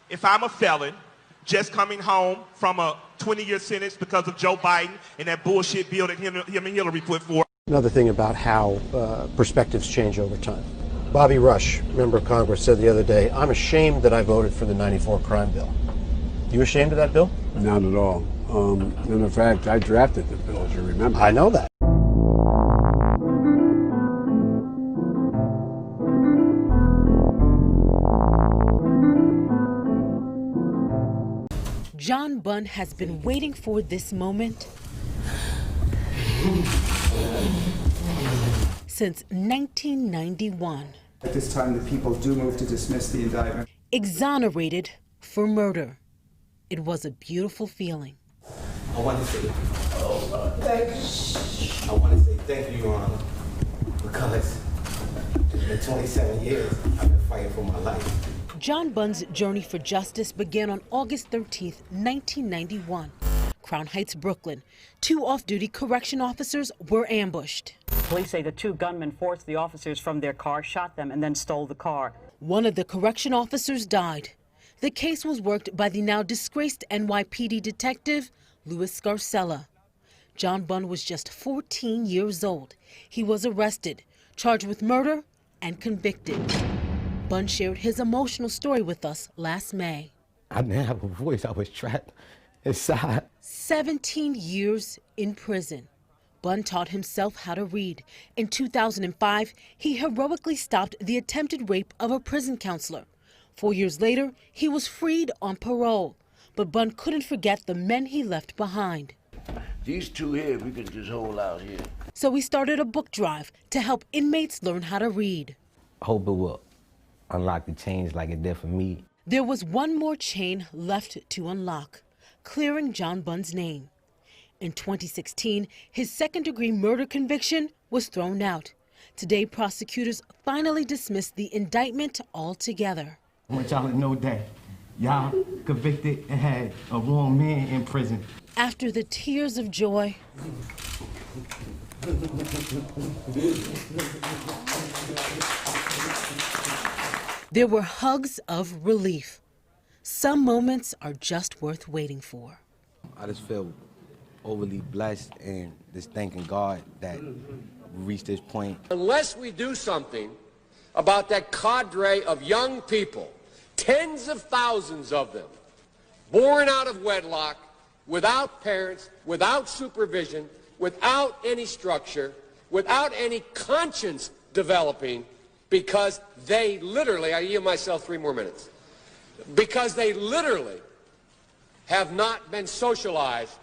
if I'm a felon, just coming home from a 20-year sentence because of Joe Biden and that bullshit bill that him and Hillary put forth. Another thing about how perspectives change over time. Bobby Rush, member of Congress, said the other day, "I'm ashamed that I voted for the '94 crime bill." You ashamed of that bill? Not at all. In fact, I drafted the bill, as you remember. I know that. John Bunn has been waiting for this moment since 1991. At this time, the people do move to dismiss the indictment. Exonerated for murder. It was a beautiful feeling. I want to say, thank you, Your Honor, because it's been 27 years I've been fighting for my life. John Bunn's journey for justice began on August 13, 1991. Crown Heights, Brooklyn. 2 off-duty correction officers were ambushed. Police say the 2 gunmen forced the officers from their car, shot them, and then stole the car. One of the correction officers died. The case was worked by the now disgraced NYPD detective, Louis Scarcella. John Bunn was just 14 years old. He was arrested, charged with murder, and convicted. Bunn shared his emotional story with us last May. I didn't have a voice. I was trapped inside. 17 years in prison. Bunn taught himself how to read. In 2005, he heroically stopped the attempted rape of a prison counselor. 4 years later, he was freed on parole. But Bunn couldn't forget the men he left behind. These 2 here, we can just hold out here. So he started a book drive to help inmates learn how to read. I hope it will unlock the chains like it did for me. There was one more chain left to unlock, clearing John Bunn's name. In 2016, his second-degree murder conviction was thrown out. Today, prosecutors finally dismissed the indictment altogether. I want y'all to know that y'all convicted and had a wrong man in prison. After the tears of joy, there were hugs of relief. Some moments are just worth waiting for. I just feel overly blessed and just thanking God that we reached this point. Unless we do something about that cadre of young people, tens of thousands of them, born out of wedlock, without parents, without supervision, without any structure, without any conscience developing, because they literally, I yield myself 3 more minutes, because they literally have not been socialized.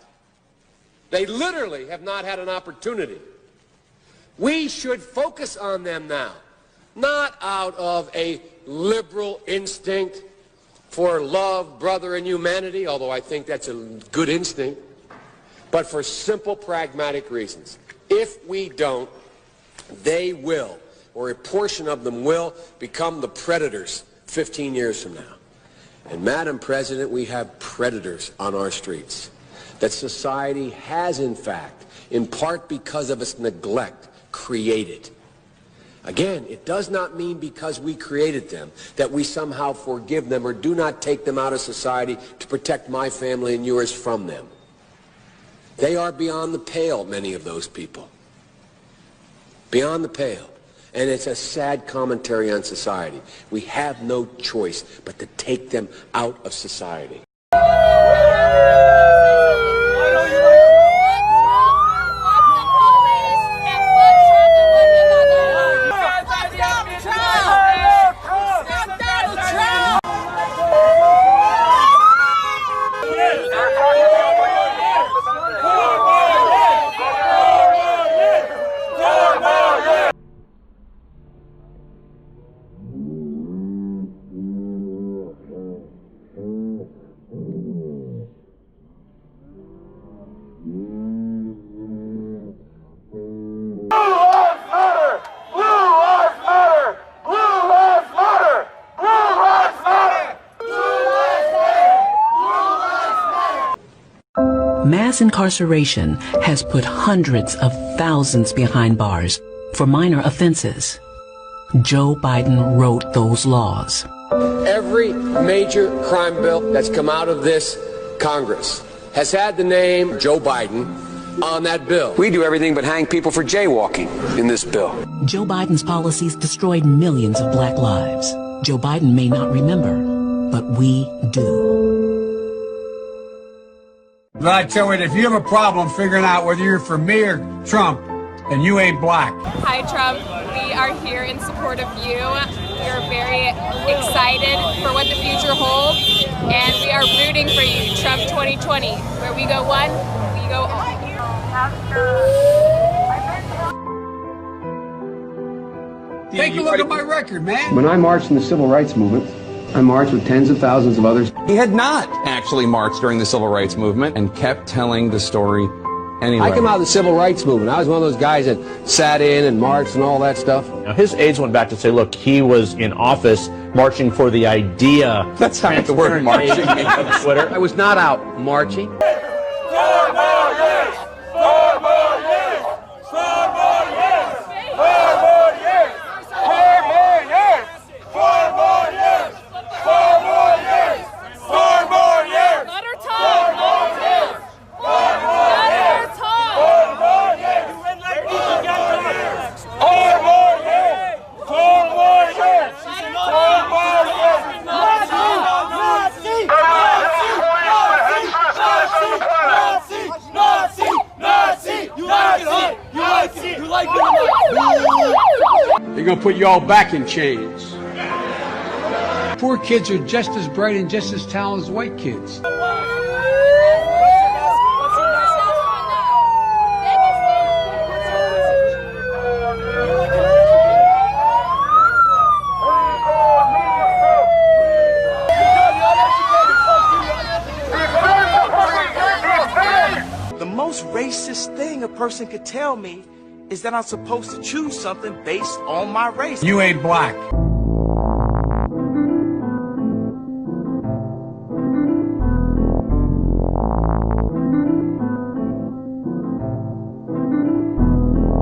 They literally have not had an opportunity. We should focus on them now, not out of a liberal instinct for love, brother, and humanity, although I think that's a good instinct, but for simple, pragmatic reasons. If we don't, they will, or a portion of them will, become the predators 15 years from now. And Madam President, we have predators on our streets that society has, in fact, in part because of its neglect, created. Again, it does not mean because we created them that we somehow forgive them or do not take them out of society to protect my family and yours from them. They are beyond the pale, many of those people. Beyond the pale. And it's a sad commentary on society. We have no choice but to take them out of society. Mass incarceration has put hundreds of thousands behind bars for minor offenses. Joe Biden wrote those laws. Every major crime bill that's come out of this Congress has had the name Joe Biden on that bill. We do everything but hang people for jaywalking in this bill. Joe Biden's policies destroyed millions of black lives. Joe Biden may not remember, but we do. But I tell you, if you have a problem figuring out whether you're for me or Trump, and you ain't black. Hi, Trump. We are here in support of you. We are very excited for what the future holds, and we are rooting for you, Trump 2020. Where we go one, we go all. Take a look at my record, man. When I marched in the civil rights movement, I marched with tens of thousands of others. He had not actually marched during the civil rights movement and kept telling the story anyway. I came out of the civil rights movement. I was one of those guys that sat in and marched and all that stuff. Now, his aides went back to say, look, he was in office marching for the idea. That's how the word marching on Twitter. I was not out marching. They're going to put you all back in chains. Poor kids are just as bright and just as talented as white kids. The most racist thing a person could tell me is that I'm supposed to choose something based on my race. You ain't black.